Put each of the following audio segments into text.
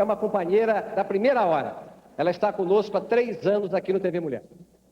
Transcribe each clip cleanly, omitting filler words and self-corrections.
é uma companheira da primeira hora. Ela está conosco há 3 anos aqui no TV Mulher.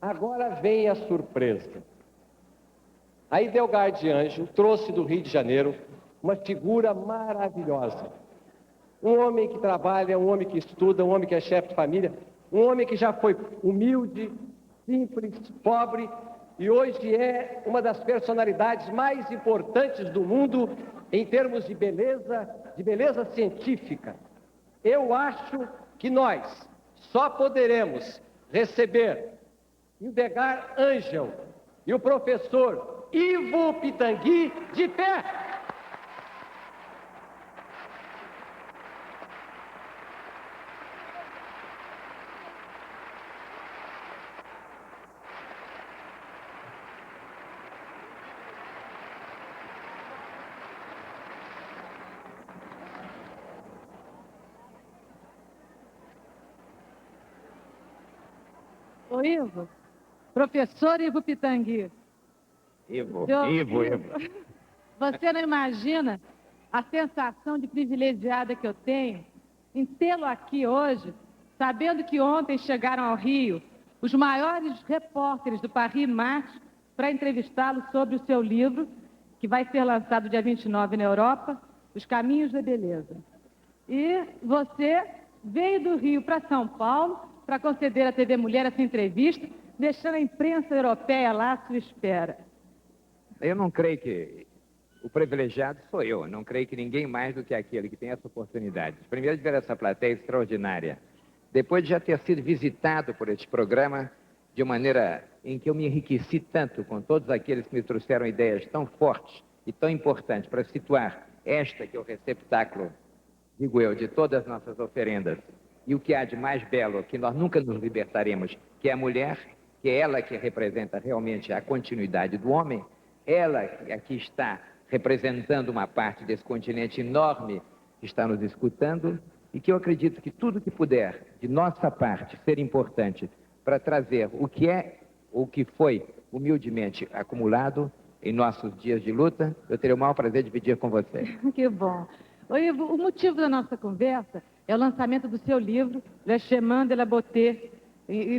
Agora vem a surpresa. A Idelgarde Ângelo trouxe do Rio de Janeiro uma figura maravilhosa. Um homem que trabalha, um homem que estuda, um homem que é chefe de família, um homem que já foi humilde, simples, pobre e hoje é uma das personalidades mais importantes do mundo em termos de beleza científica. Eu acho que nós só poderemos receber Hildegard Ângelo e o professor Ivo Pitangui de pé. Ô, Ivo, professor Ivo Pitangui. Ivo. Você não imagina a sensação de privilegiada que eu tenho em tê-lo aqui hoje, sabendo que ontem chegaram ao Rio os maiores repórteres do Paris Match para entrevistá-lo sobre o seu livro, que vai ser lançado dia 29 na Europa, Os Caminhos da Beleza. E você veio do Rio para São Paulo para conceder à TV Mulher essa entrevista, deixando a imprensa europeia lá à sua espera. Eu não creio que o privilegiado sou eu. Não creio que ninguém mais do que aquele que tem essa oportunidade. Primeiro de ver essa plateia extraordinária. Depois de já ter sido visitado por este programa de maneira em que eu me enriqueci tanto com todos aqueles que me trouxeram ideias tão fortes e tão importantes para situar esta que é o receptáculo, digo eu, de todas as nossas oferendas. E o que há de mais belo, que nós nunca nos libertaremos, que é a mulher, que é ela que representa realmente a continuidade do homem, ela aqui está representando uma parte desse continente enorme que está nos escutando e que eu acredito que tudo que puder, de nossa parte, ser importante para trazer o que é ou o que foi humildemente acumulado em nossos dias de luta, eu terei o maior prazer de dividir com você. Que bom. Ô, Ivo, o motivo da nossa conversa é o lançamento do seu livro, Le Chemin de la Beauté,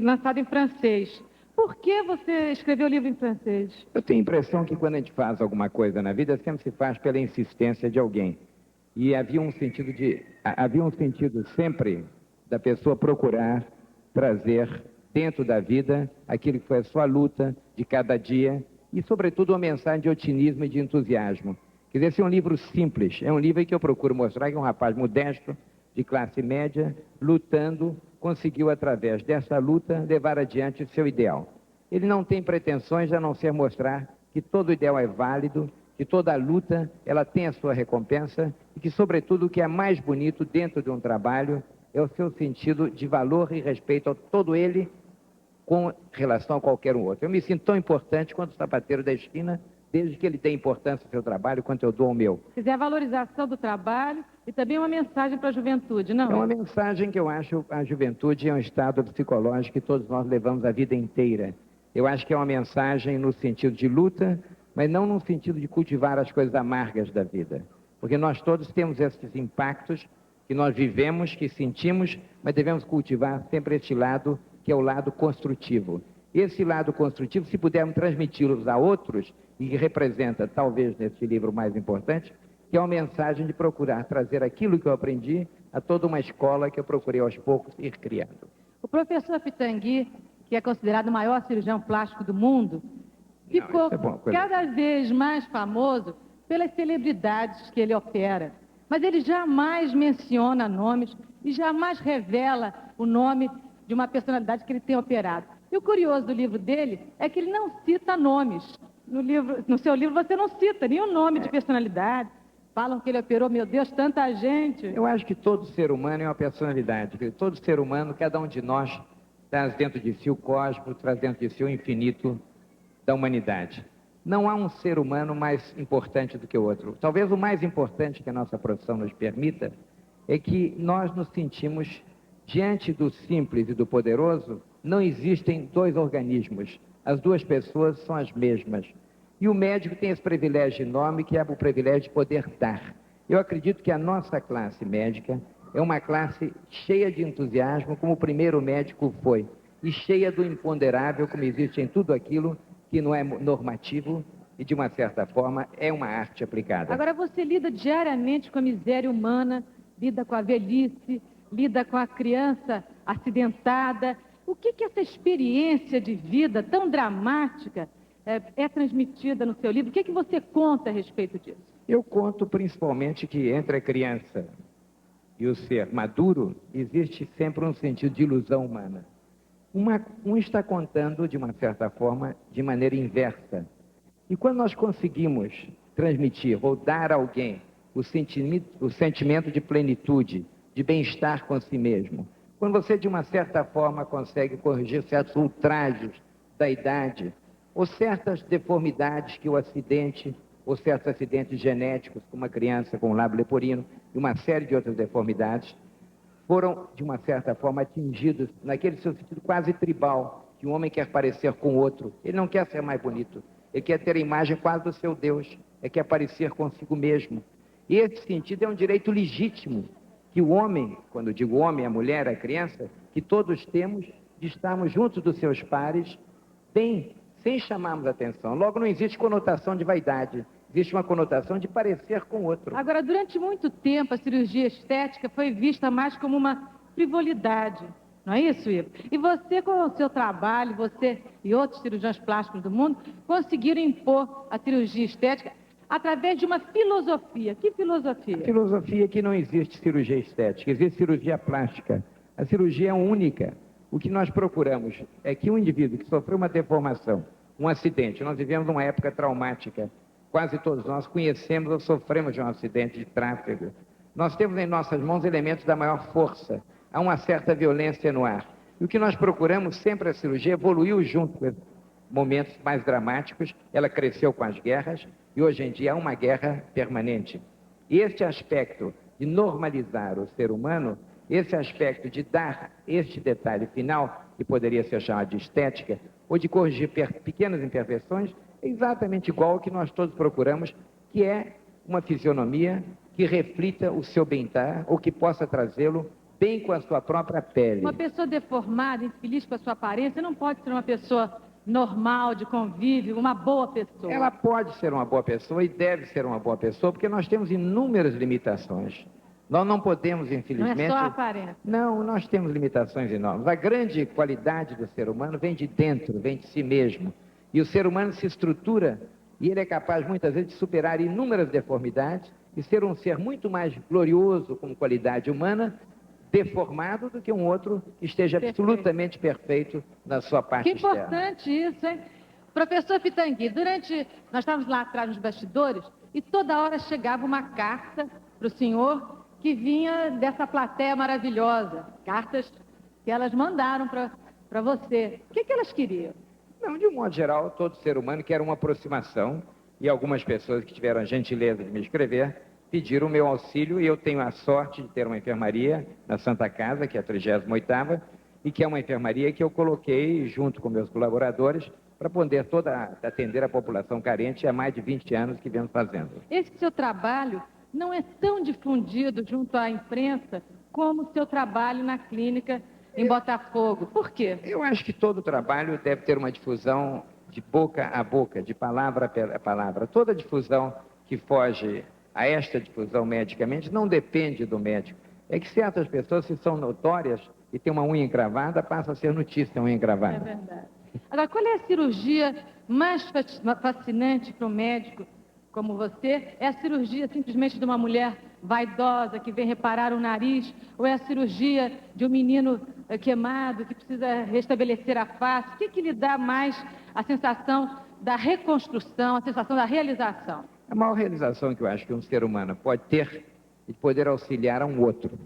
lançado em francês. Por que você escreveu o livro em francês? Eu tenho a impressão que quando a gente faz alguma coisa na vida, sempre se faz pela insistência de alguém. E havia um sentido sempre da pessoa procurar trazer dentro da vida aquilo que foi a sua luta de cada dia e, sobretudo, uma mensagem de otimismo e de entusiasmo. Quer dizer, esse é um livro simples, é um livro em que eu procuro mostrar que um rapaz modesto, de classe média, lutando, conseguiu, através dessa luta, levar adiante o seu ideal. Ele não tem pretensões a não ser mostrar que todo ideal é válido, que toda luta ela tem a sua recompensa e que, sobretudo, o que é mais bonito dentro de um trabalho é o seu sentido de valor e respeito a todo ele com relação a qualquer um outro. Eu me sinto tão importante quanto o sapateiro da esquina, desde que ele dê importância ao seu trabalho, quanto eu dou ao meu. Quer dizer, a valorização do trabalho e também uma mensagem para a juventude, não? É uma mensagem que eu acho a juventude é um estado psicológico que todos nós levamos a vida inteira. Eu acho que é uma mensagem no sentido de luta, mas não no sentido de cultivar as coisas amargas da vida. Porque nós todos temos esses impactos que nós vivemos, que sentimos, mas devemos cultivar sempre este lado, que é o lado construtivo. Esse lado construtivo, se pudermos transmiti-los a outros, e que representa, talvez, nesse livro mais importante, que é uma mensagem de procurar trazer aquilo que eu aprendi a toda uma escola que eu procurei, aos poucos, ir criando. O professor Pitangui, que é considerado o maior cirurgião plástico do mundo, ficou cada vez mais famoso pelas celebridades que ele opera. Mas ele jamais menciona nomes e jamais revela o nome de uma personalidade que ele tem operado. E o curioso do livro dele é que ele não cita nomes. No seu livro você não cita nenhum nome de personalidade. Falam que ele operou, meu Deus, tanta gente. Eu acho que todo ser humano é uma personalidade. Todo ser humano, cada um de nós, traz dentro de si o cosmos, traz dentro de si o infinito da humanidade. Não há um ser humano mais importante do que o outro. Talvez o mais importante que a nossa profissão nos permita é que nós nos sentimos diante do simples e do poderoso. Não existem dois organismos. As duas pessoas são as mesmas. E o médico tem esse privilégio enorme, que é o privilégio de poder dar. Eu acredito que a nossa classe médica é uma classe cheia de entusiasmo, como o primeiro médico foi, e cheia do imponderável, como existe em tudo aquilo que não é normativo e, de uma certa forma, é uma arte aplicada. Agora, você lida diariamente com a miséria humana, lida com a velhice, lida com a criança acidentada. O que essa experiência de vida tão dramática é transmitida no seu livro? O que você conta a respeito disso? Eu conto principalmente que entre a criança e o ser maduro existe sempre um sentido de ilusão humana. Um está contando, de uma certa forma, de maneira inversa. E quando nós conseguimos transmitir ou dar a alguém o sentimento de plenitude, de bem-estar com si mesmo, quando você, de uma certa forma, consegue corrigir certos ultrajes da idade, ou certas deformidades que o acidente, ou certos acidentes genéticos, como uma criança com lábio leporino, e uma série de outras deformidades, foram, de uma certa forma, atingidos naquele seu sentido quase tribal, que um homem quer parecer com o outro. Ele não quer ser mais bonito, ele quer ter a imagem quase do seu Deus, ele quer parecer consigo mesmo. E esse sentido é um direito legítimo, que o homem, quando eu digo homem, a mulher, a criança, que todos temos, de estarmos juntos dos seus pares, bem, sem chamarmos atenção. Logo, não existe conotação de vaidade, existe uma conotação de parecer com o outro. Agora, durante muito tempo, a cirurgia estética foi vista mais como uma frivolidade. Não é isso, Ivo? E você, com o seu trabalho, você e outros cirurgiões plásticos do mundo, conseguiram impor a cirurgia estética através de uma filosofia. Que filosofia? A filosofia é que não existe cirurgia estética, existe cirurgia plástica. A cirurgia é única. O que nós procuramos é que um indivíduo que sofreu uma deformação, um acidente, nós vivemos uma época traumática, quase todos nós conhecemos ou sofremos de um acidente de tráfego. Nós temos em nossas mãos elementos da maior força, há uma certa violência no ar. E o que nós procuramos sempre, a cirurgia evoluiu junto com momentos mais dramáticos, ela cresceu com as guerras e hoje em dia há uma guerra permanente. E este aspecto de normalizar o ser humano, esse aspecto de dar este detalhe final, que poderia ser chamado de estética, ou de corrigir pequenas imperfeições, é exatamente igual ao que nós todos procuramos, que é uma fisionomia que reflita o seu bem-estar ou que possa trazê-lo bem com a sua própria pele. Uma pessoa deformada, infeliz com a sua aparência, não pode ser uma pessoa normal, de convívio, uma boa pessoa. Ela pode ser uma boa pessoa e deve ser uma boa pessoa, porque nós temos inúmeras limitações. Nós não podemos, infelizmente... Não é só a aparência. Não, nós temos limitações enormes. A grande qualidade do ser humano vem de dentro, vem de si mesmo. E o ser humano se estrutura e ele é capaz, muitas vezes, de superar inúmeras deformidades e ser um ser muito mais glorioso como qualidade humana, deformado, do que um outro que esteja absolutamente perfeito na sua parte externa. Que importante isso, hein? Professor Pitangui, nós estávamos lá atrás nos bastidores e toda hora chegava uma carta para o senhor que vinha dessa plateia maravilhosa, cartas que elas mandaram para você. O que elas queriam? Não, de um modo geral, todo ser humano quer uma aproximação, e algumas pessoas que tiveram a gentileza de me escrever pediram o meu auxílio, e eu tenho a sorte de ter uma enfermaria na Santa Casa, que é a 38ª, e que é uma enfermaria que eu coloquei junto com meus colaboradores para poder atender a população carente há mais de 20 anos que vemos fazendo. Esse seu trabalho não é tão difundido junto à imprensa como o seu trabalho na clínica em Botafogo. Por quê? Eu acho que todo trabalho deve ter uma difusão de boca a boca, de palavra a palavra. Toda difusão que foge a esta difusão medicamente não depende do médico. É que certas pessoas, se são notórias e têm uma unha encravada, passa a ser notícia a unha encravada. É verdade. Agora, qual é a cirurgia mais fascinante para um médico como você? É a cirurgia simplesmente de uma mulher vaidosa que vem reparar o nariz? Ou é a cirurgia de um menino queimado que precisa restabelecer a face? O que lhe dá mais a sensação da reconstrução, a sensação da realização? A maior realização que eu acho que um ser humano pode ter é de poder auxiliar a um outro.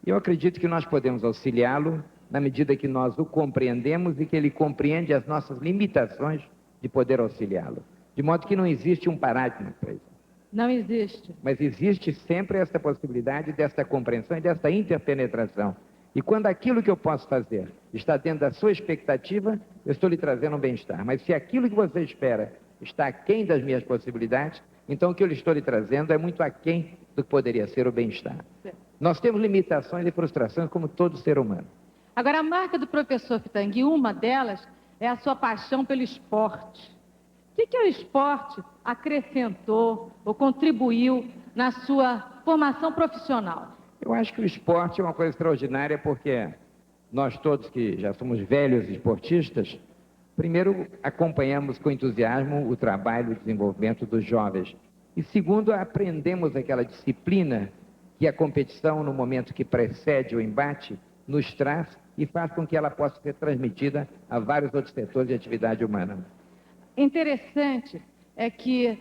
E eu acredito que nós podemos auxiliá-lo na medida que nós o compreendemos e que ele compreende as nossas limitações de poder auxiliá-lo. De modo que não existe um parágrafo para isso. Não existe. Mas existe sempre essa possibilidade desta compreensão e desta interpenetração. E quando aquilo que eu posso fazer está dentro da sua expectativa, eu estou lhe trazendo um bem-estar. Mas se aquilo que você espera está aquém das minhas possibilidades, então o que eu lhe estou lhe trazendo é muito aquém do que poderia ser o bem-estar. Nós temos limitações e frustrações como todo ser humano. Agora, a marca do professor Pitangui, uma delas, é a sua paixão pelo esporte. O que o esporte acrescentou ou contribuiu na sua formação profissional? Eu acho que o esporte é uma coisa extraordinária porque nós todos que já somos velhos esportistas, primeiro acompanhamos com entusiasmo o trabalho e o desenvolvimento dos jovens. E segundo, aprendemos aquela disciplina que a competição, no momento que precede o embate, nos traz e faz com que ela possa ser transmitida a vários outros setores de atividade humana. Interessante é que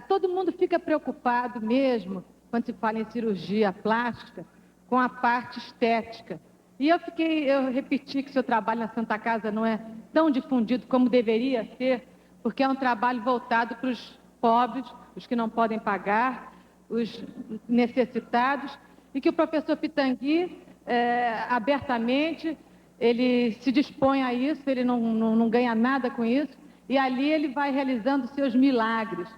todo mundo fica preocupado mesmo, quando se fala em cirurgia plástica, com a parte estética. E eu repeti que seu trabalho na Santa Casa não é tão difundido como deveria ser, porque é um trabalho voltado para os pobres, os que não podem pagar, os necessitados, e que o professor Pitangui, abertamente, ele se dispõe a isso, ele não ganha nada com isso, e ali ele vai realizando seus milagres.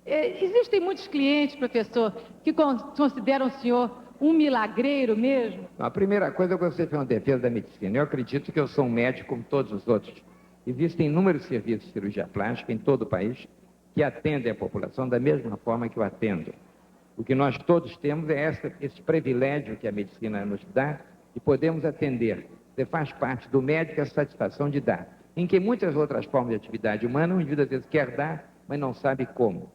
Existem muitos clientes, professor, que consideram o senhor um milagreiro mesmo? A primeira coisa é que você fez uma defesa da medicina. Eu acredito que eu sou um médico como todos os outros. Existem inúmeros serviços de cirurgia plástica em todo o país que atendem a população da mesma forma que eu atendo. O que nós todos temos é esse privilégio que a medicina nos dá de podermos atender. Você faz parte do médico a satisfação de dar. Em que muitas outras formas de atividade humana, o indivíduo às vezes quer dar, mas não sabe como.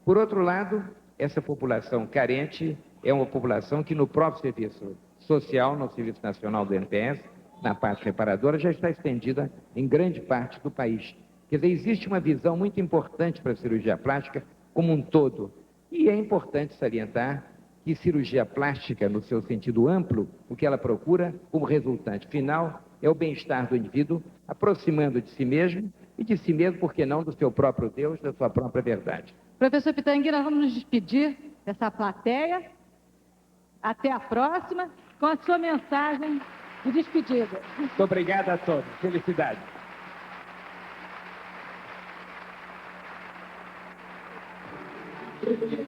Por outro lado, essa população carente é uma população que no próprio serviço social, no Serviço Nacional do NPS, na parte reparadora, já está estendida em grande parte do país. Quer dizer, existe uma visão muito importante para a cirurgia plástica como um todo. E é importante salientar que cirurgia plástica, no seu sentido amplo, o que ela procura como resultante final é o bem-estar do indivíduo, aproximando de si mesmo e de si mesmo, por que não, do seu próprio Deus, da sua própria verdade. Professor Pitangui, nós vamos nos despedir dessa plateia. Até a próxima, com a sua mensagem de despedida. Muito obrigado a todos. Felicidades.